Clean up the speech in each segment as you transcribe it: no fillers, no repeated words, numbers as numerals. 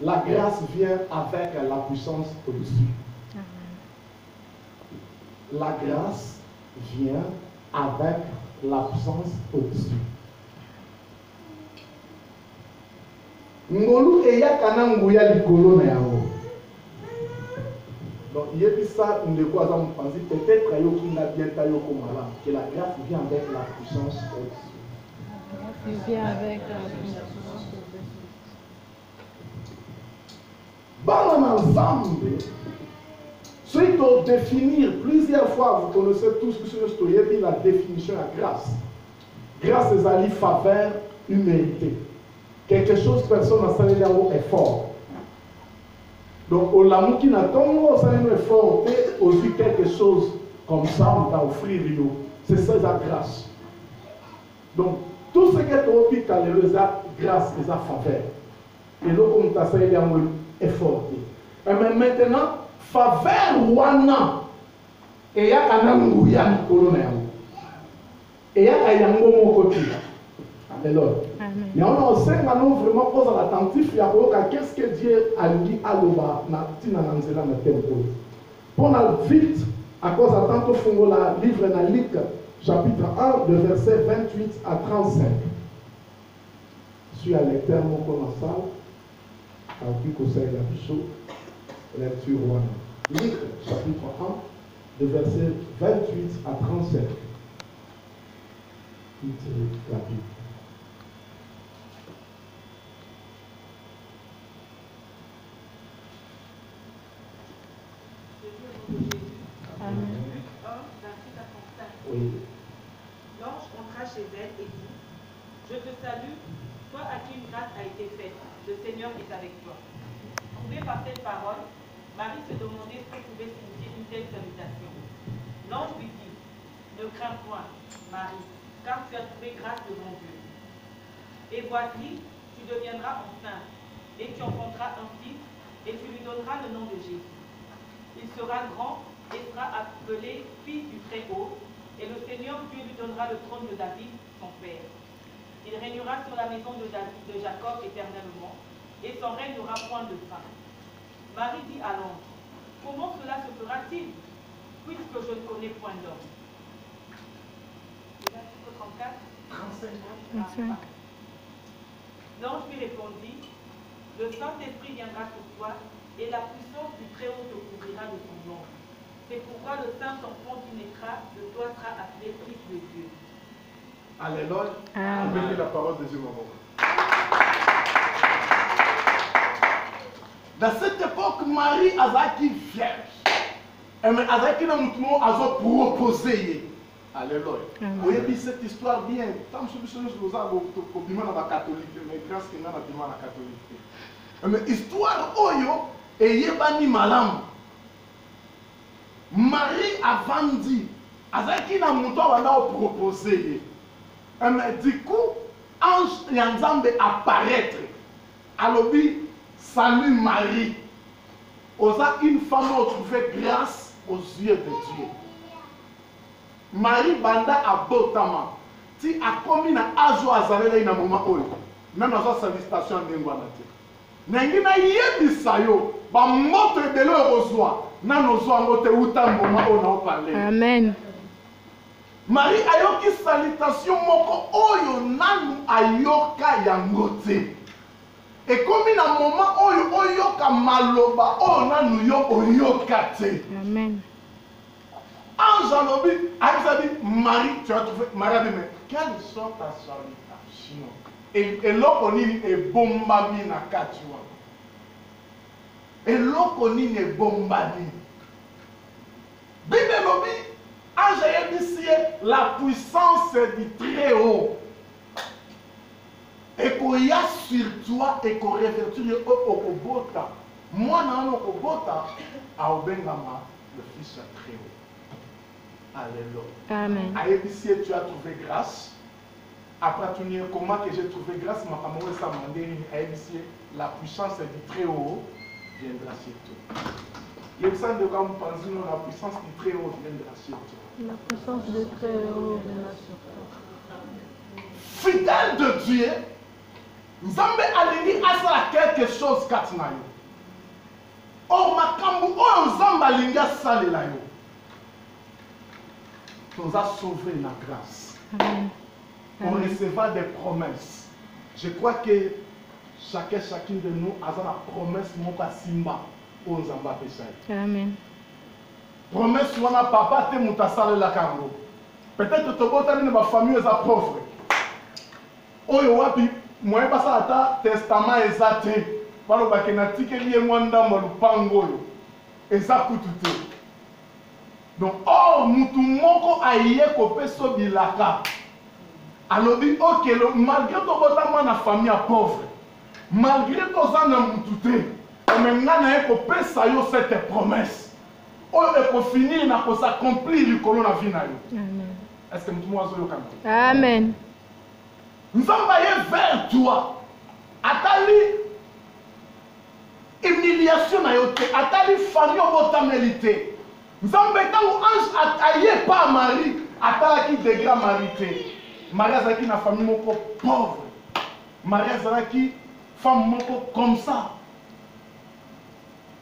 La grâce vient avec la puissance au-dessus. La grâce vient avec la puissance au-dessus. Ngolu eya kana nguya likolo na yango. Donc il y a ça une de quoi ça me pense peut-être qu'il n'a bien taillé comme là que la grâce vient avec la puissance au-dessus. Il vient avec la puissance au-dessus. Dans l'ensemble, suite au définir plusieurs fois, vous connaissez tous ce que c'est la définition de la grâce. Grâce est à faveur humilité. Quelque chose que personne n'a salé là-haut est fort. Donc, au l'amour qui n'a pas un effort, aussi quelque chose comme ça, on t'a offrir. C'est ça la grâce. Donc, tout ce qui est au pic, c'est la grâce, c'est la faveur. Et là, on t'a salé là-haut est fort. Mais maintenant, faveur wana, et il y a un ngouya mikolo na yango. Et il y a un yango mokoti. Alors, mais on a aussi maintenant vraiment posé l'attentif, il y a qu'est-ce que Dieu a dit à l'Oba, na tina nanzela na tempo. Pour la vite, à cause de tant que la livre na Luc, chapitre 1, de verset 28 à 35. Je suis à lecteur mon commensal, à qui conseille la bichot, lecture one. Luc, chapitre 1, de verset 28 à 35. La Bible. Oui. L'ange entra chez elle et dit, je te salue, toi à qui une grâce a été faite, le Seigneur est avec toi. Trouvée par cette parole, Marie se demandait ce que pouvait signifier une telle salutation. L'ange lui dit, ne crains point, Marie, car tu as trouvé grâce devant Dieu. Et voici, tu deviendras enceinte, et tu enfanteras un fils, et tu lui donneras le nom de Jésus. Il sera grand et sera appelé fils du Très-Haut, et le Seigneur Dieu lui donnera le trône de David, son père. Il régnera sur la maison de Jacob éternellement, et son règne n'aura point de fin. Marie dit à l'ange, comment cela se fera-t-il, puisque je ne connais point d'homme? Verset 34. 35. L'ange lui répondit, le Saint-Esprit viendra sur toi, et la puissance du Très-Haut te couvrira de son ombre. C'est pourquoi le Saint-Enfant qui naîtra de toi sera appelé Fils de Dieu. Alléluia. Amen. La parole de Dieu, maman. Dans cette époque, Marie Azaki vierge. Mais Azaki n'a pas proposé. Alléluia. Vous voyez cette histoire bien. Tant que je vous ai la catholique, mais grâce qu'il y a la catholique. Mais histoire oyo et yebani malam. Marie a vendu. Azaki na muto wanda proposé. Mais du coup, ange Yanzambe apparaître. Alors oui, salut Marie. Osa une femme a trouvé grâce aux yeux de Dieu. Marie banda a botama. Si a commis na ajo azalele na moment oyo. Même na sa salutation ndengwa na te. Nengina yebisa yo ba moto de l'eurozwa. Na nozwa ngote uta moment oyo na parler. Amen. Marie ayoki salutation moko oyo nanu ayoka yango te. Et comme na moment oyo oyoka maloba oyo nanu yo oyoka te. Amen. Ange alobi, a dit, Marie, tu as trouvé, Marie a dit, mais quelle sorte ta salutation? Et l'okonini est bombami na katiwa. Et l'okonini est bombami. Bible lobi, ange a dit, la puissance du Très-Haut. Et qu'on y a sur toi et qu'on révertit au Kobota. Moi, dans le Kobota, à Obengama, le Fils du Très-Haut. Alléluia. Amen. À Ébicier, tu as trouvé grâce. Après, tu dis comment que j'ai trouvé grâce, ma femme ça m'a dit à Ébicier, la puissance du Très-Haut viendra sur toi. Il me semble que quand vous pensez, la puissance du Très-Haut viendra sur toi. La puissance du Très-Haut viendra sur toi. fidèle de Dieu, Nzambe alingi asala quelque chose kati na yo. Or makambu oyo Nzambe alingi asalela yo. Tu nous as sauvés la grâce. Amen. On recevra des promesses. Je crois que chacune de nous a la promesse moka simba au Nzamba pesai. Amen. Promesse wana papa te mutasale la kango. Peut-être tobota ni ba famille eza pauvre. Oyo wapi moye basa ata testament ezate. Balo bakena tikeli ngwanda mo lupango yo. Eza kutute. Donc or mutu moko aye kopeso bilaka. Alobi okelo malgré tobota na famille pauvre. Malgré toza na mutute. Omengana eko pesa yo cette promesse. Oyo eko finir na ko s'accomplir likolo na vie na yo. Amen. Est-ce que mutu mwazo yo kanto? Amen. Nzamba ye vers toi. Atali humiliation na yo te. Atali famille obotamelite. Nzambe tango ange aye pas Marie. Atala ki degré Marie te. Marie azalaki na famille moko pauvre. Marie azalaki femme moko comme ça.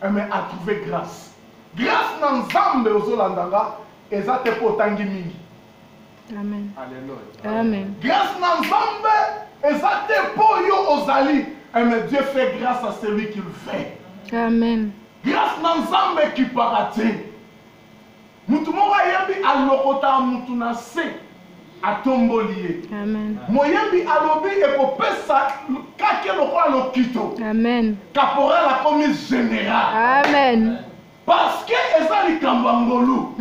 Mais a trouvé grâce. Grâce na Nzambe ozolandanga eza te po tangi mingi. Amen. Alléluia. Amen. Grâce na Nzambe eza te po yo ozali. Mais Dieu fait grâce à celui qui le fait. Amen. Grâce na Nzambe qui parate. Mutu moko yebi alokota mutu na se atomboli. Amen. Moyebi alobi ekopesa kake lokola lokito. Amen. Caporal a commis général. Amen. Parce que eza likambo ngolu.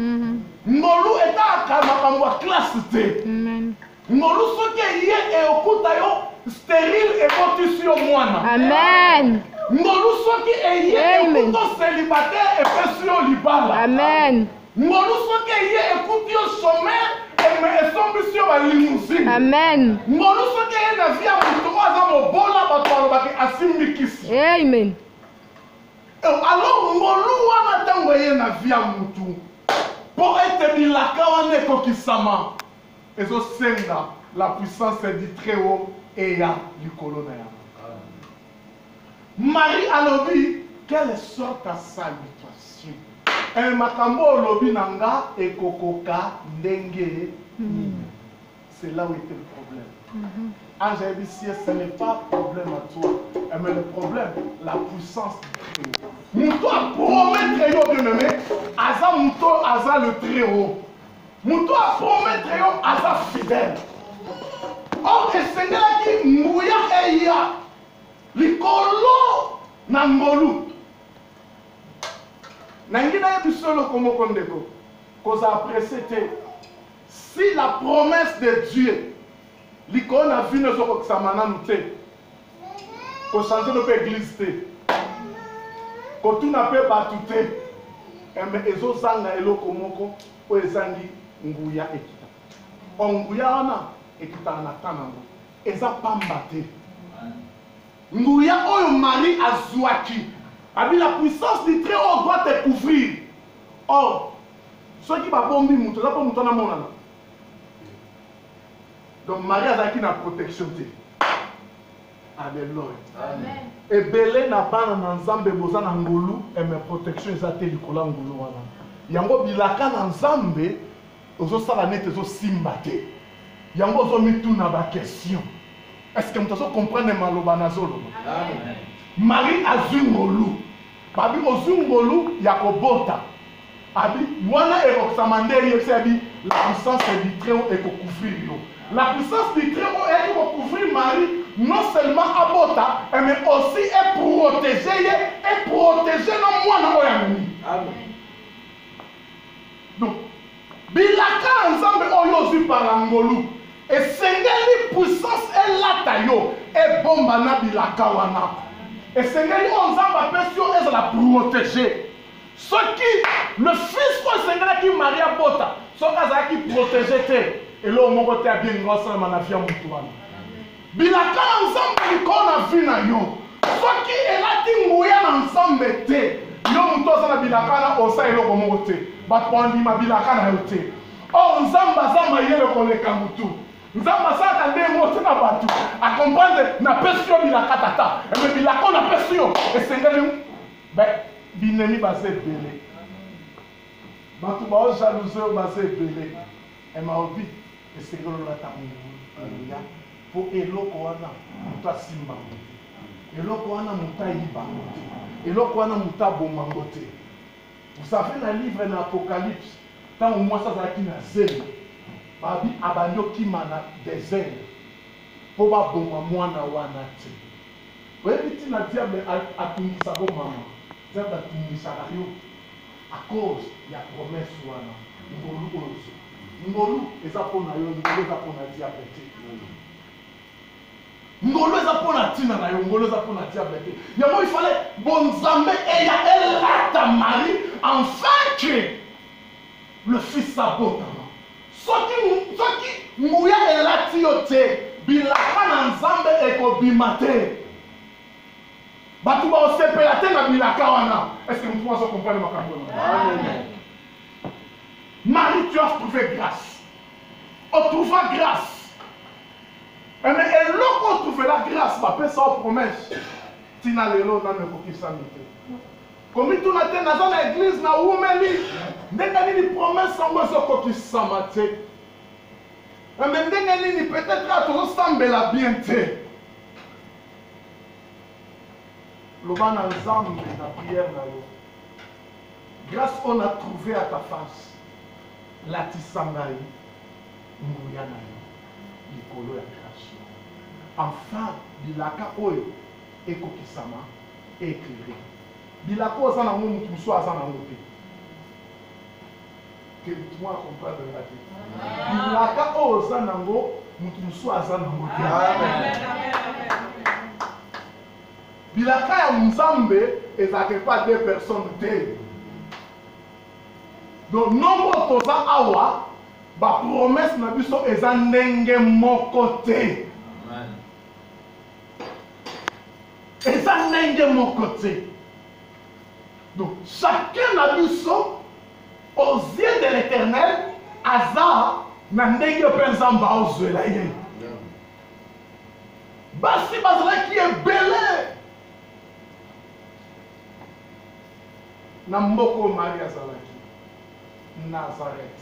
Ngolu eta makambo ya classe te. Amen. Ngolu soki ye e okuta yo stérile ekoti sur yo mwana. Amen. Ngolu soki eye ekuta célibataire epesi yo libala. Amen. Ngolu soki eye ekuti yo chômeur esombisi yo balimousine. Amen. Ngolu soki eye na vie ya moto oyo aza mobola bato balobaki asimbi kisi. Amen. Alors ngolu wana ntango eye na vie ya motu po ete bilaka wana ekokisama ezosenga la puissance du Très-Haut eya likolo na yango. Marie alobi quelle sorte ya salutation. Makambo olobi nanga ekokoka ndenge. C'est là où était le problème. Ange a dit si ce n'est pas problème à toi, mais le problème, la puissance du Très-Haut. Mouto a promettre yo bien aimé, aza mouto aza le Très-Haut. Mouto a promettre yo aza fidèle. Or esengela ki mbuya eya likolo na ngolu. Nangina yebi solo komo kondeko. Koza apprécié te. Si la promesse de Dieu l'icône a vu nos jours que ça m'a noté. Qu'on change notre église. Qu'on tout n'a pas battu. Mais les autres sang et l'eau comme on est zangi nguya ekita. On nguya ana ekita na tanango. Et ça pas mbaté. Nguya oyo Marie azouaki. Abi la puissance du Très-Haut doit te couvrir. Or, ceux qui va bomber mouton, ça pas mouton na monana. Donc Marie a qui na protection. Alléluia. Amen. Et belé n'a pas na nzambe boza na ngolu et mes protections ezate likola ngolu wana. Yango bilaka na nzambe ozo sala nete zo simbate. Yango zo mituna ba question. Est-ce que vous comprenez maloba na zolo? Amen. Marie azungolu. Babi ozungolu yakobota. Abi wana eroksamanderi yebi la puissance du Très-Haut est couvrir yo. La puissance du Très-Haut est pour couvrir Marie, non seulement à Bota, mais aussi est protéger nos moines. Amen. Donc, bilaka ensemble oyozu par angolu. Et sengeli puissance est là tayo et bomba na bilaka wana. Et sengeli onzamba pesio est la protéger. Ce qui le fils ko sengela ki Maria Bota, so kaza ki protéger et là, on va bien grâce à ma vie à Moutouane. Bilaka ensemble, il a vu na yo. Ce qui est là, il mouya ensemble te. Yo moutoza na bilaka na osa elo komo te. Bat pandi ma bilaka na yo te. Or nzamba zamba yele koleka mutu. nzambe asalaka ndenge moko na bato akomprendre napesi yo bilaka tata eme bilaka oyo napesi yo esengeli binemi baza ebele bato baojalouze oyo baza ebele emaobi esengeli olata nguya mpo eloko wana moto asimbango te eloko wana moto ayibango te eloko wana moto abomango te. Vous savez dans le livre d'Apocalypse, tant au moins ça va être une zèle. Babi abanyo ki mana désert. Pour ba bomba mwana wana te. Oye biti na diable atumisa bo mama. Diable atumisa yo à cause ya promesse wana. Ngolu ozo. Ngolu eza pona yo, ngolu eza pona diable te. Ngolo eza pona tina na yo, ngolo eza pona diable te. Yamo il fallait bonzambe et ya elata Marie afin que le fils s'abotama. Soki nguya elati yo te, bilaka na nzambe ekobima te. Batu ba osepela te na bilaka wana. Est-ce que nous pouvons comprendre makambo? Amen. Marie, tu as trouvé grâce. On trouva grâce. Mais eloko trouve la grâce, ma sans promesse. Tina lelo na mekokisa mite. Komi tuna te na zona église na umeli. Ndenge nini promesse sango ezokokisa mate. Mais ndenge nini peut-être tozosambela bien te. Loba na nzambe na prière na yo. Grâce on a trouvé à ta face. Latisa ngai nguya na yo. Likolo ya grâce. Enfin, bilaka oyo ekokisama éclairé. Bilaka oyo aza nango mutu mosusu aza nango te. Que tu moi comprendre la te. Bilaka oyo aza nango mutu mosusu aza nango te. Amen. Bilaka ya nzambe ezalaka pas deux personnes te. Donc nombre toza awa ba promesse na biso eza ndenge moko te. Et ça n'est pas mon côté. Donc, chacun a vu ça aux yeux de l'Éternel, hasard, n'a n'est pas zamba aux yeux là. Basi basala qui est belé. Namboko Maria Zalaki. Nazareth.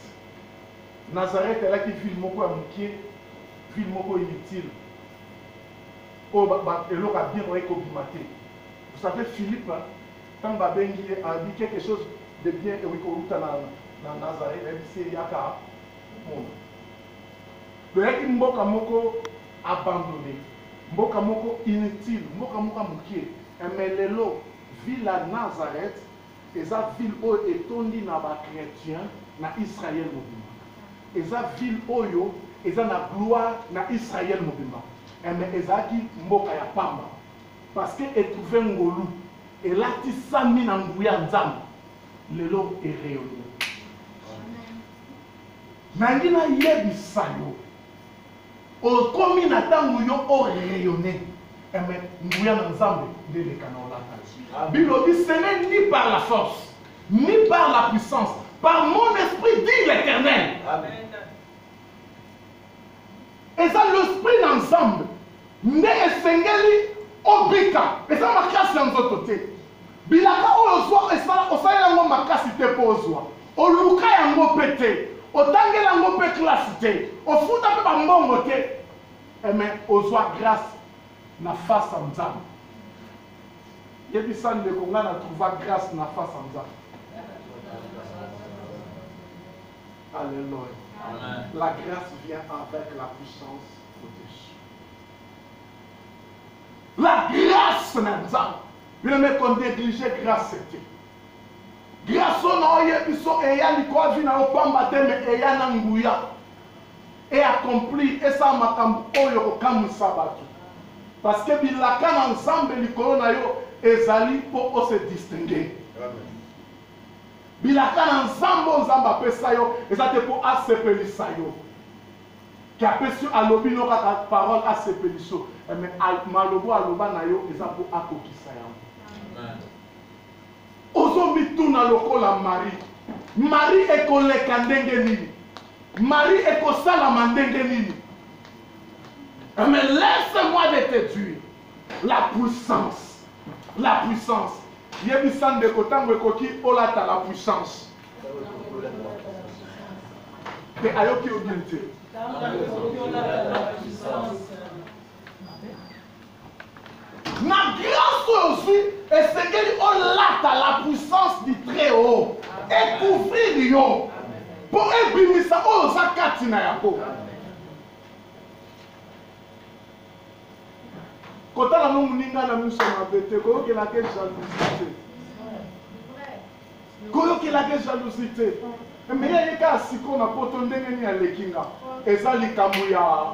Nazareth elle a qui ville moko amukie, ville moko inutile. Vous savez, Philippe, quand Babengi a dit quelque chose de bien, et dans Nazareth, il a dit c'est Yaka. Le Yaki Mboka Moko abandonné, Mboka Moko inutile, Mboka Moko mouké. Mais lelo, ville à Nazareth, et sa ville où est tondi na ba chrétien, na Israël mobima. Et sa ville oyo, et sa na gloire na Israël mobima. Mais ezaki mboka ya pamba parce que etrouvé ngolu et là ti sami na nguya nzambe lelo e rayonné nangi na yebisa yo okomi na tango yo o rayonné mais nguya na nzambe ndele kana olata bilobi ce n'est ni par la force ni par la puissance par mon esprit dit l'Éternel. Amen. Et ça l'esprit ensemble. Ne esengeli obika. Et ça makasi ya nzoto te. Bilaka oyo zwa esala osala yango makasi te pozwa. Oluka yango pete. Otangela yango pe classe te. Ofuta pe ba mbongo te. Mais ozwa grâce na face à nzambe. Yebisa ndeko nga na trouva grâce na face à nzambe. Alléluia. Amen. La grâce vient avec la puissance au-dessus. La grâce n'a pas. Bien aimé qu'on néglige grâce c'était. Grâce on a eu biso et ya liko vina opamba te mais et ya nanguya et accompli et ça makambo oyo okamu sabatu. Parce que bilaka na ensemble likolo na yo ezali pour se distinguer. Amen. Bilaka na nzambo nzamba pesa yo ezate po asepelisa yo ki apesi alobi no kaka parole asepeliso mais malobo aloba na yo eza po akokisa yango. Ozomi tuna lokola Marie ekoleka ndenge nini, Marie ekosalama ndenge nini. Mais laisse-moi de te dire la puissance. La puissance. Yebisan de kotango koki olata la puissance. Mais ayoki obiente. Na grâce aussi, et Seigneur, olata la puissance du très haut. Et couvrir yo. Pour ebimisa oza katina yako. Quand on a moninga na miso na bete ko ke la ke jalousie. Ko ke la ke jalousie. Mais il y a ka siko na poto ndenge ni alekinga. Eza likambo ya.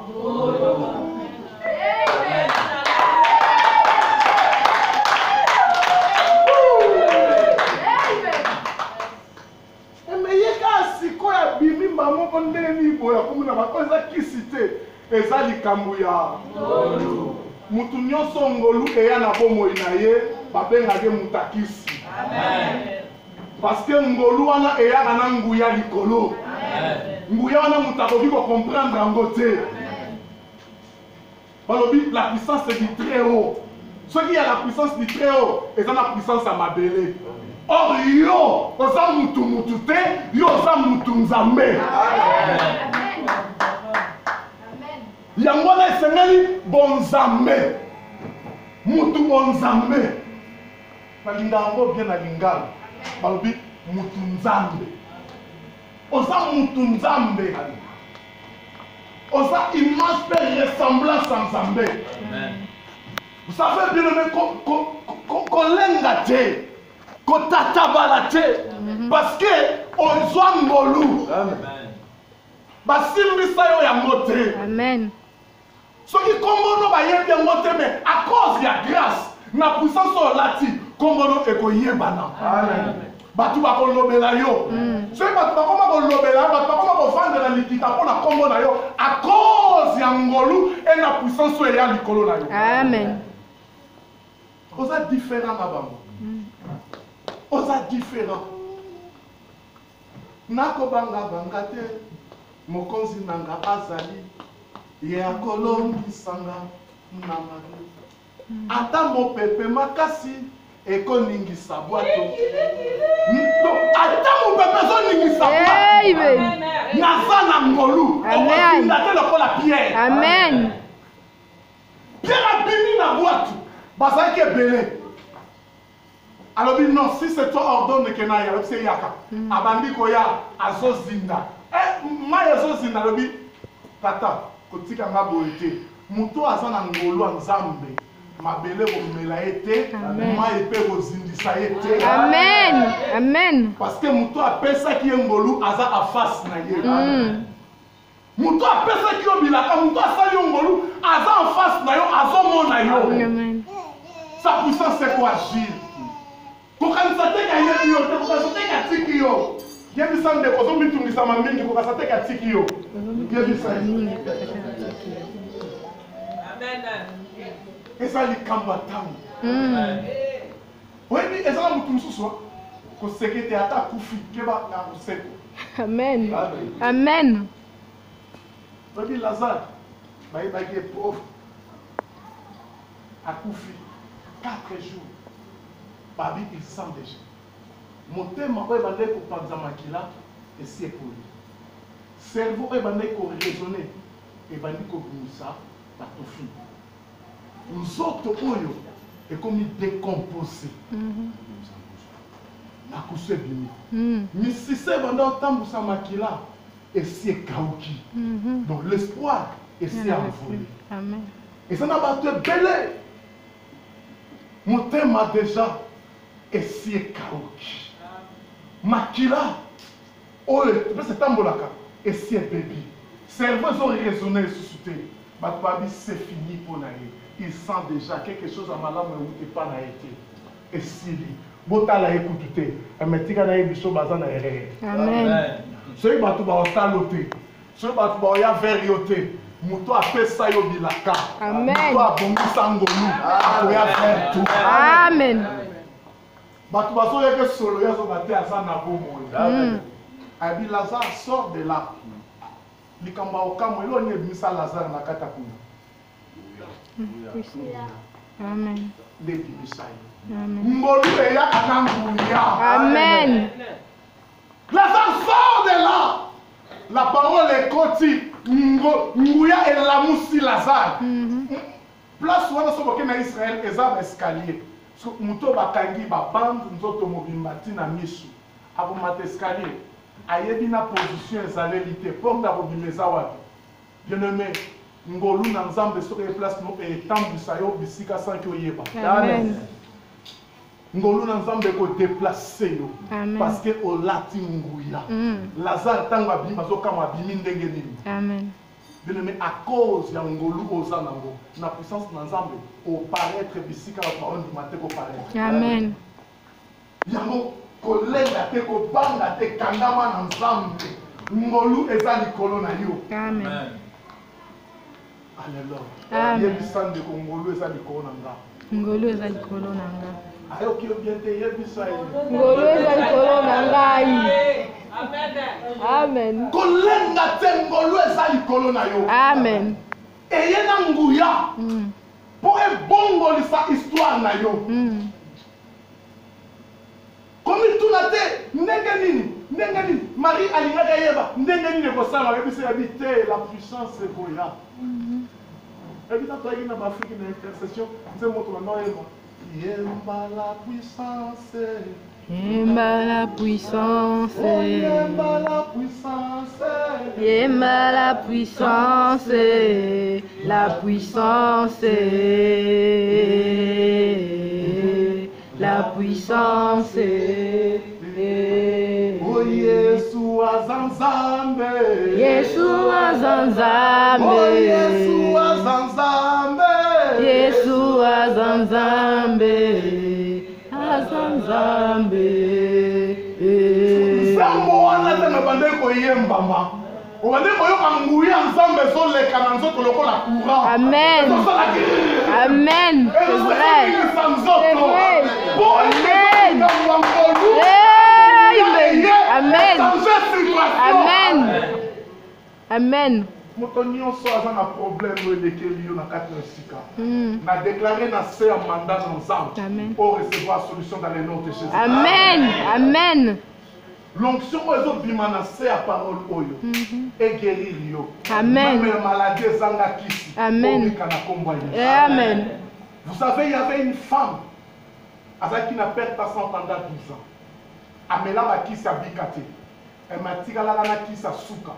Mais il y a ka siko ya bimimba moko ndenge ni boya komuna ba ko eza kisite. Eza likambo ya. Mutu nyonso ngolu eya na bomoi na ye babengake mutakisi. Amen. Parce que ngolu wana eya na nguya likolo. Nguya wana mutakoki ko comprendre yango te. Balobi la puissance du très haut. Ce qui a la puissance du très haut, et ça la puissance à mabele. Or yo, oza mutu mutu te, yo oza mutu nzambe. Amen. Yango na esengeli bonzambe. Mutu bonzambe. Balinga yango bien na lingala. Balobi mutu nzambe. Oza mutu nzambe. Oza image per ressemblance en nzambe. Amen. Vous savez bien aimé kolenga te. Kotatabala te. Parce que ozwa ngolu. Amen. Basimbisa yo yango te. Amen. Ce qui kombono ba yebi yango te, mais à cause ya grâce na puissance olati kombono ekoyebana. Amen. Batu ba kolobela yo. Ce batu ba koma kolobela, batu ba koma kovanda na likita pona kombo na yo à cause ya ngolu et na puissance ya likolo na yo. Amen. Oza différent na bango. Oza différent. Nako banga banga te. Mokonzi nanga azali ye akolongisanga na mari ata mopepe makasi ekoningisa bwato ata mopepe zoningisa bwato naza na ngolu okofinda te lokola Pierre. Amen. Pierre abimi na bwato bazalaki ebele alobi non, si c'est toi ordonne ke na ya c'est yaka abandi koya azozinda ma azozinda alobi tata kotika nga boye te moto aza na ngolu ya nzambe mabele komela ye te mai mpe kozindisa ye te. Amen. Amen. Parce que moto apesaki ye ngolu aza a face na ye. Moto apesaki yo bilaka moto asali yo ngolu aza en face na yo azomona yo. Amen. Sa puissance c'est quoi agir. Kokanisa te ka yebi yo te kokanisa te ka tiki yo. Yebisa nde kozommitungisa mingi kokanisa te ka tiki yo. Yebisa mingi. Amen. Eza likambo atango. Oyebi ezala mutu mosusu koseke te ata akufi keba na koseko. Amen. Amen. Oyebi Lazare bayebaki ye pauvre akufi 4 jours babi il sent déjà motema oyo ebandaki kopanza makila esi ekoli cerveau oyo ebandaki koraisonne ebandi kobimisa batofi nzoto oyo ekomi décompose nakusu ebimi misisa ebanda otambusa makila esi ekauki donc l'espoir esi envolé eza na bato ebele motema déjà esi ekauki makila oyo mpese etambolaka esi ebebi cerveau ezoraisonne lisusu te bato babi c'est fini mpo na ye. Il sent déjà quelque chose à malamu et pas na été. Et si botala écoute te, mais tika na biso bazana erreur. Amen. Ceux batu ba otalote, ceux batu ba ya veriote, muto apesa yo bilaka. Amen. Muto abongisa ngolu, akoya faire tout. Amen. Batu ba so yeke solo ya so bate asa na bomo. Amen. Abi Lazare sort de là. Likamba okamo elo ni ebimisa Lazare na kata kuna. Amen. Amen. Amen. Lazare sort de là. La parole est côté. Ngouya et la moussi Lazare. Place où on a sauvé na Israël, ezab escalier. So muto bakangi ba bande nzoto mobimba tina misu. Abo mat escalier. Ayebi na position ezalelité porte abo bimeza wapi. Bien-aimé, ngolu na nzambe soki place no etambwisa yo bisika sans que oyeba. Amen. Ngolu na nzambe ko déplacer yo Amen. parce que olati nguya. Lazare tango abima zokama abimi ndenge nini. Amen. Bien-aimé, à cause ya ngolu ozanango na puissance na nzambe au paraître bisika ba parole du matin ko paraître. Amen. Yango kolenga te ko banga te kangama na nzambe. Ngolu eza likolo na yo. Amen. Alléluia. Amen. Yebisande ko ngolu eza likolo na nga. Ngolo eza likolo nanga. Ayoki yo bien te yebisa ye. Ngolo eza likolo nanga. Amen. Kolenga te ngolu eza likolo na yo. Amen. Eye na nguya. Po ebongolisa histoire na yo. Komi tuna te ndenge nini? Ndenge nini? Marie alingaka yeba ndenge nini kosala yebisa yabi te la puissance ekoya. Ebita toyaki na Afrique na intercession nze moto na noyeba. Yemba la puissance. Yemba la puissance. Yemba la puissance. Yemba la puissance. La puissance. La puissance. Oh Yesu azanzambe. Yesu azanzambe. Oh Yesu azanzambe. Yesu azanzambe. Azanzambe. Nzambo wana te na bande koyembama. Obande koyoka nguya nzambe ezoleka na nzoto lokola courant. Amen. Amen. C'est vrai. C'est vrai. Amen. Amen. Amen. Moto nyonso aza na problème elekeli yo na kati na sika. Na déclarer na se mandat na nzambe pour recevoir solution dans le nom de Jésus. Amen. Amen. L'onction ezobima na se ya parole oyo et guérir yo. Amen. Même la maladie ezanga kisi. Amen. Amen. Vous savez, il y avait une femme qui n'a pas ta sang pendant 12 ans. Amela ba kisi abikate. Elle m'a tiré la kisi asuka.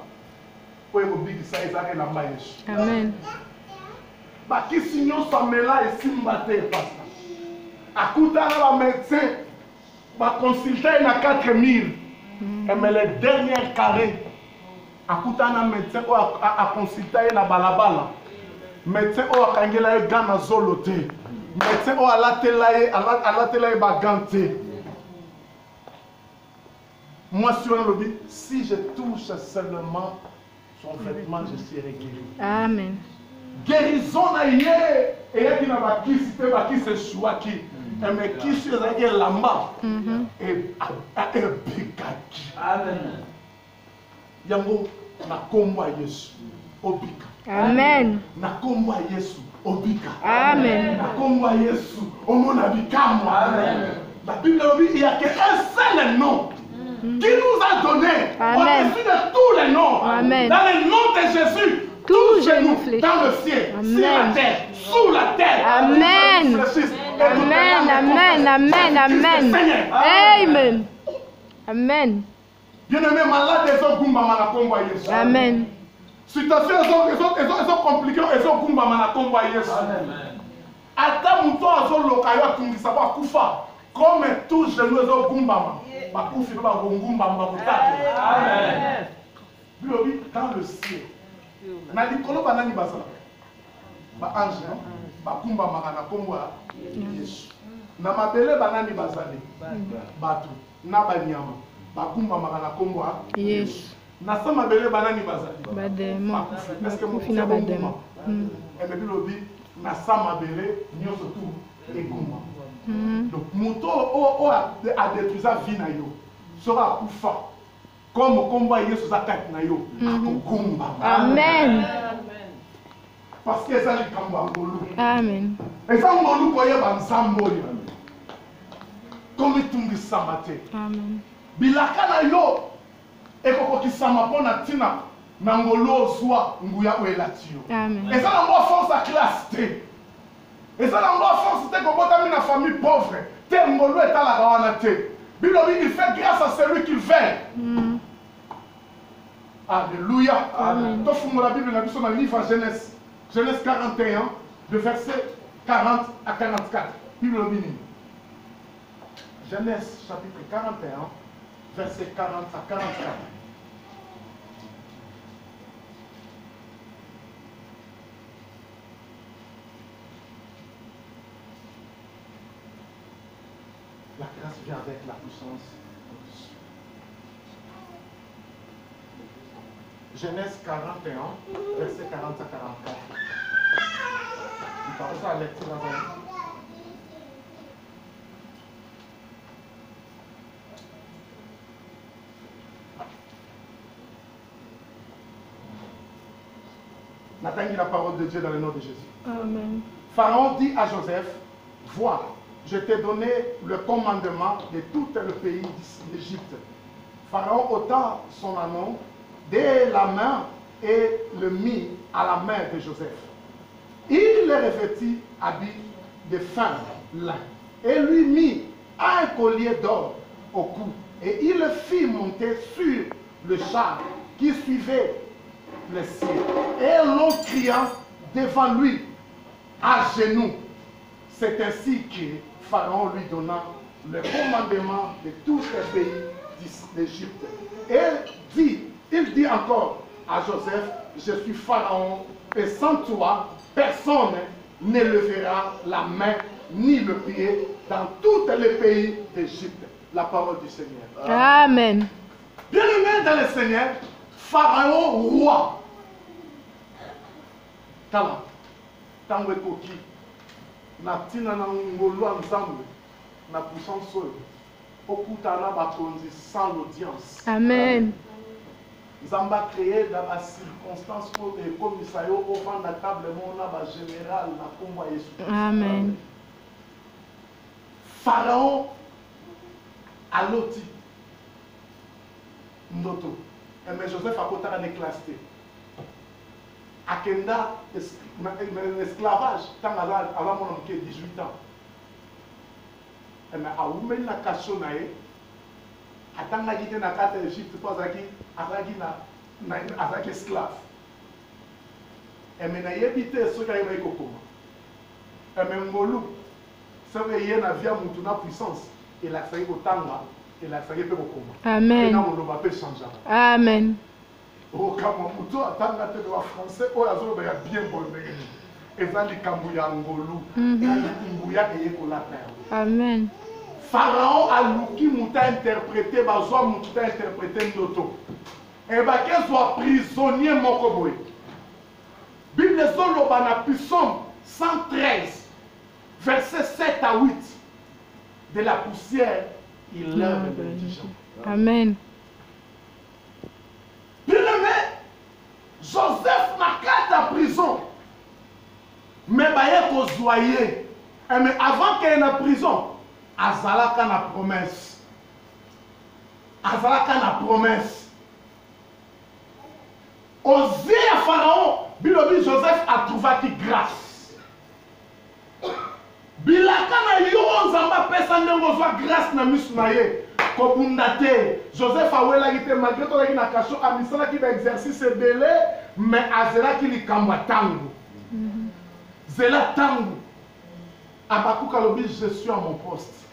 Pour ebobikisa ezaka elamba Yesu. Amen. Ba kisi nyonso amela esimba te pasta. Akutana ba médecin ba consulter na 4000. Mais le dernier carré akutana médecin o a consulter na balabala. Médecin o akangela ye gana zolo te. Médecin o alatela ye bagante. Moi sur un lobby, si je touche seulement son vêtement, je serai guéri. Amen. Guérison na ye et yaki na bakisi te bakisi chouaki. Mais kisi ezaki elamba et bikaki. Amen. Yango na kombo ya Yesu obika. Amen. Na kombo ya Yesu obika. Amen. Na kombo ya Yesu omona bikamwa. Amen. La Bible dit il y a qu'un seul nom qui nous a donné au-dessus de tous les noms. Amen. Dans le nom de Jésus, tous genou dans le ciel, sur la terre, sous la terre. Amen. Amen. Amen. Amen. Amen. Amen. Amen. Bien-aimé, malade, ils ont gumbama na kombo ya Yesu. Amen. Situation ils ont compliqué, ils ont gumbama na kombo ya Yesu. Ata muto azoloka yo atungisa ba kufa. Comme tous genou ils ont gumbama. Ba kufi ba gumbama ba kutake. Amen. Bilobi dans le ciel. Na likolo banani bazala. Ba ange, ba gumbama na kombo ya Yesu. Na mabele banani bazali. Batu na banyama. Bakumba makana kombo Yes. Na sama bele banani bazali. Bademo. Est-ce que Bakufi na bademo. Et bilobi na sama bele nyonso tout ekumba. Donc moto a détruit sa vie na yo. Sera kufa. Comme kombo Yesu zakati na yo. Akumba. Amen. parce que ça les kambangolu. Amen. Et ça ngolu koye banzamboli. Comme tungi samate. Amen. Bilaka na yo ekoko kisama pona tina nangolo swa nguya oelatio. Amen. Et ça n'a force à classe T. Et ça n'a force à kobota mina famille pauvre. Te ngolo eta la gawana te. Bilobi il fait grâce à celui qui veut. Alléluia. Amen. Tofumo la Bible na biso na livre Genèse. Genèse 41 de verset 40 à 44. Bilobi ni. Genèse chapitre 41 verset 40 à 44. La grâce vient avec la puissance au-dessus. Genèse 41, verset 40 à 44. Vous parlez ça à la lecture dans un... N'atteignez la parole de Dieu dans le nom de Jésus. Amen. Pharaon dit à Joseph, vois, je t'ai donné le commandement de tout le pays d'Égypte. Pharaon ôta son anneau de la main et le mit à la main de Joseph. Il le revêtit habit de fin lin et lui mit un collier d'or au cou. Et il le fit monter sur le char qui suivait le ciel. Et l'on cria devant lui à genoux. C'est ainsi que Pharaon lui donna le commandement de tous les pays d'Égypte. Et il dit encore à Joseph, je suis Pharaon, et sans toi, personne ne levera la main ni le pied dans tous les pays d'Égypte. La parole du Seigneur. Amen. Bien-aimé dans le Seigneur, Pharaon roi. Tala, tango ekoki, na tina na ngolo ya nzambe, na puissance oyo, okutana bakonzi sans l'audience. Amen. Nzambe a créé dans la circonstance oyo ekomisa yo ovanda table mona ba général na kombo ya Yesu. Amen. Pharaon aloti ndoto. Mais Joseph akotaka ne classe te. Akenda esclavage tant avant mon homme qui 18 ans. Mais a oumeli na kasho na ye atanga gite na kata Égypte po azaki na esclave. Mais na yebite soki ayeba ekokoma. Mais ngolu soki ye na via mutu na puissance elakisaki kotanga elakisaki mpe kokoma. Amen. Na moloba mpe changeaka. Amen. Okama mutu atanga te de français oyo azoloba ya bien boye ndenge nini eza likambo ya ngolu nguya eyekolata yango. Amen. Pharaon aluki mutu interprété bazwa mutu interprété ndoto ebaki ezwa prisonnier moko boye. Bible ezoloba na Psaume 113 verset 7 à 8 de la poussière il lève l'indigent. Amen. Bien-aimé, Joseph n'a qu'à la prison. Mais il faut joyer. Mais avant qu'il ait la prison, Azalaka na promesse. Azalaka na promesse. Osé à Pharaon, Bilobi Joseph a trouvé qui grâce. Bilaka na yo nzamba pesa ndenge ozwa grâce na misu na ye. Kobundate Joseph awela kite malgré to laki na kasho amisala ki ba exercice belé mais azela ki likambo tangu. Zela tangu. Abakuka lobi je suis à mon poste.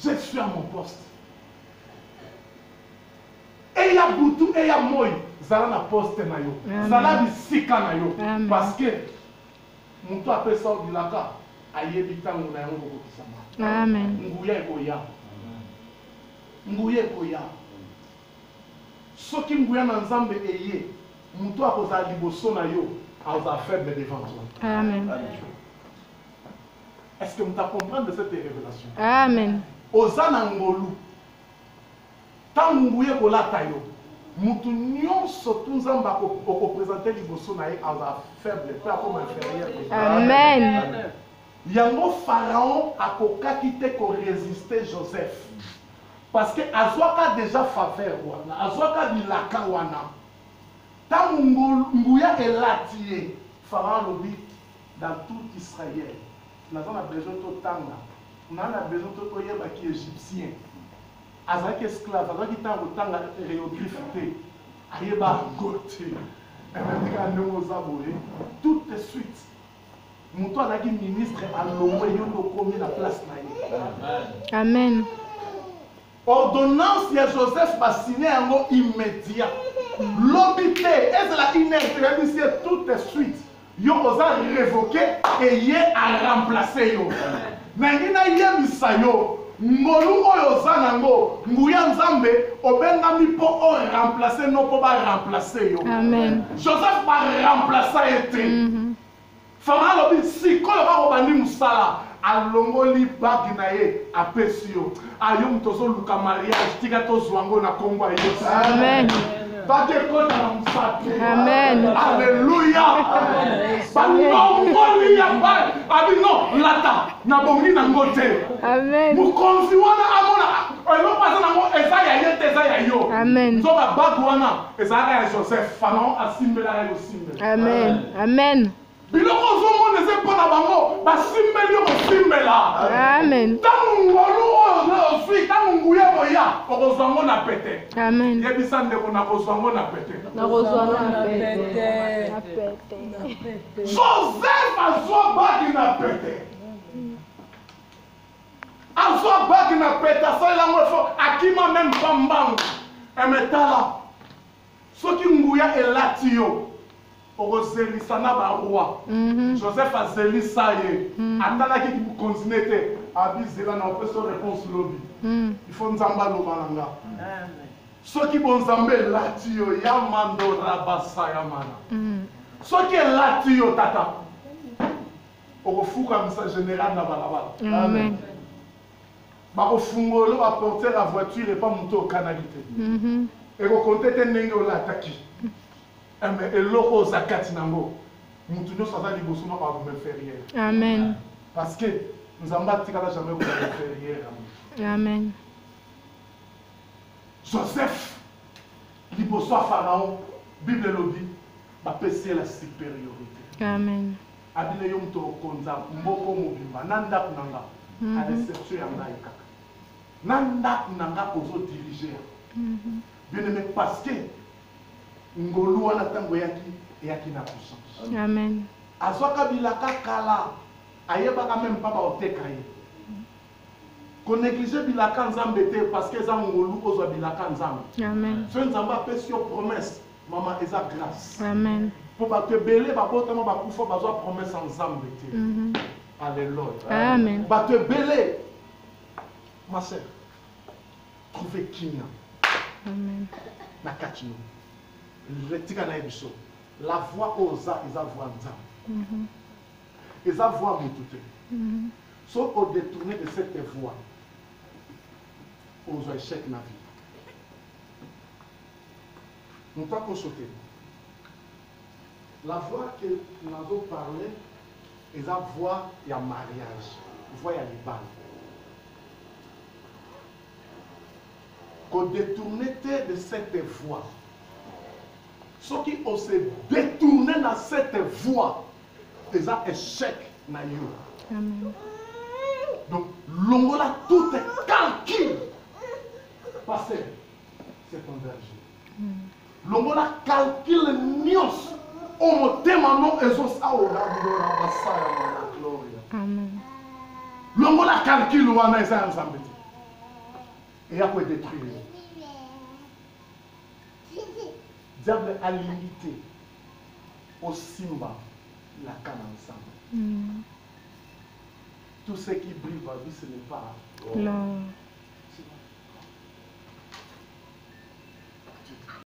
Je suis à mon poste. Et ya butu et ya moy zala na poste na yo. Zala bisika na yo parce que mutu apesa bilaka ayebi tangu na yango kokisama. Amen. Nguya ekoya. Nguya ekoya. Soki nguya na nzambe eye, mutu akozala liboso na yo, aza faible devant toi. Amen. Est-ce que vous comprenez cette révélation? Amen. Oza na ngolu. Tangu nguya kolata yo, mutu nyonso tu nzambe akopresente liboso na ye aza faible mpe akoma inférieur. Amen. Yango Pharaon akokaki te korésister Joseph parce que azwaka déjà faveur wana azwaka bilaka wana ntango nguya elati ye Pharaon alobi dans tout Israël naza na besoin totanga na na besoin toyebaki égyptien azalaki esclave azalaki ntango kotanga hiéroglyphe te ayeba yango te emetika ndenge oza boye tout de suite moto azalaki ministre alongwe yo lokomi na place na ye. Amen. Ordonnance ya Joseph basine yango immédiat lobi te ezalaki inerte yebisi ye tout de suite yo oza révoqué et ye a remplacé yo nangi nayebisa yo ngolu oyo oza nango nguya nzambe obengami mpo oremplace no mpo baremplace yo. Amen. Joseph baremplace ye te. Pharaon alobi sikoyo bakobandi mosala alongoli bagi na ye apesi yo ayo moto ozoluka mariage tika tozwa ngo na kombo ya Yesu. Amen. Bakekota na mosate. Amen. Alleluya. Banongoli ya bai abi no lata na bongi na ngo te. Amen. Mokonzi wana amona eloko aza nango eza ya ye te eza ya yo. Amen. Nzoka bagi wana ezalaka ya Joseph Pharaon asimbelaka yo simbela. Amen. Amen. Biloko ozomona eza mpo na bango basimbeli yo kosimbela. Amen. Ntango ngolu oyo ozwi ntango nguya boya okozwa ngo na pete. Amen. Yebisa ndeko nakozwa ngo na pete. Joseph azwa bagi na pete. Azwa bagi na pete asalela ngo efo akima meme pambango emetala soki nguya elati yo okozelisa na baroi. Joseph azelisa ye atalaki kokontinue te abizela na opesa réponse lobi il faut nzambe aloba na nga soki bonzambe elati yo ya mandora basaya mana soki elati yo tata okofukamisa général na balabala. Amen. bakofungola baporter la voiture epa moto okanaki te ekokonte te ndenge olataki mais eloko oza kati nango mutu nyonso aza liboso na bainférieur. Amen. Parce que nzambe atikala jamais koza inférieur. Amen. Joseph liboso ya Pharaon Bible elobi bapesi ye la supériorité. Amen. abile yo moto okonza mboko mobimba na ndako na nga a réception ya ngai kaka na ndako na nga ozodirige bien aimé parce que ngolu wana ntango eyaki na puissance. Amen. azwaka bilaka kala ayebaka meme mpa baoteka ye konéglige bilaka nzambe te parce que eza ngolu ozwa bilaka nzambe. Amen. so nzambe apesi yo promesse mama eza grâce. Amen. po bato ebele babotama bakufa bazwa promesse ya nzambe te. Alléluia. Amen. Bato ebele ma sœur trouver kimia. Amen. Na kati no tika na biso la voix oza eza voix nzambe eza voix motu te. So au détourner de cette voix ozwa échec na vie moto akosote. La voix que nous avons parlé est la voix ya mariage, voix ya libala. Qu'on détourne de cette voix. Ceux qui ont se détourné dans cette voix, c'est un échec na yo. Amen. Donc, l'ongola tout est calcul. Passez, c'est ton berger. L'ongola calcule nios. Omotema no ezosa orabura basaya na gloria. Amen. Longola calcul wana eza nzambe te. Et après détruire. Diable a limité au simba la canne ensemble. Tout ce qui brille va vie ce n'est pas. Non.